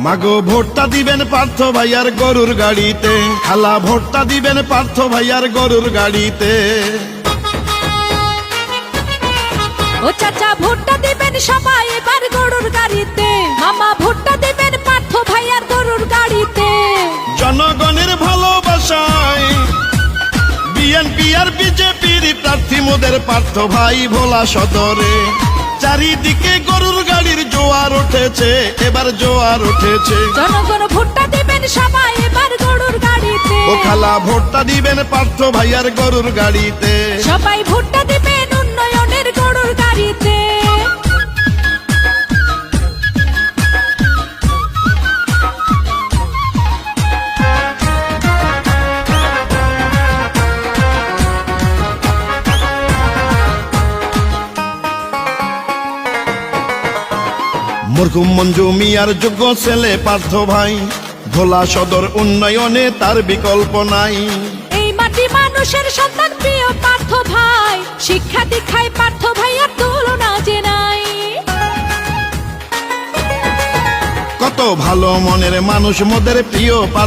মাগো ভোটটা দিবেন পার্থ ভাইয়ার গরুর গাড়িতে, খালা ভোটটা দিবেন পার্থ ভাইয়ার গরুর গাড়িতে। ও চাচা ভোটটা দিবেন সবাই এবার গরুর গাড়িতে, মামা ভোটটা দিবেন পার্থ ভাইয়ার গরুর গাড়িতে। জনগণের ভালোবাসায় বিএনপি আর বিজেপির প্রার্থী মোদের পার্থ ভাই ভোলা সদরে। চারিদিকে গরুর গাড়ির জোয়ার উঠেছে, এবার জোয়ার উঠেছে। জনগণ ভোটটা দিবেন সবাই এবার গরুর গাড়িতে, ও খালা ভোটটা দিবেন পার্থ ভাইয়ার গরুর গাড়িতে। সবাই ভোটটা দিবেন উন্নয়নের গরুর গাড়িতে। মরহুম মঞ্জু মিয়ার যোগ্য ছেলে পার্থ ভাই, ভোলা সদর উন্নয়নে তার বিকল্প নাই। এই মাটি মানুষের সন্তান প্রিয় পার্থ ভাই, শিক্ষা দীক্ষায় পার্থ ভাইয়ার তুলনা যে নাই। কত ভালো মনের মানুষ মোদের প্রিয় পার্থ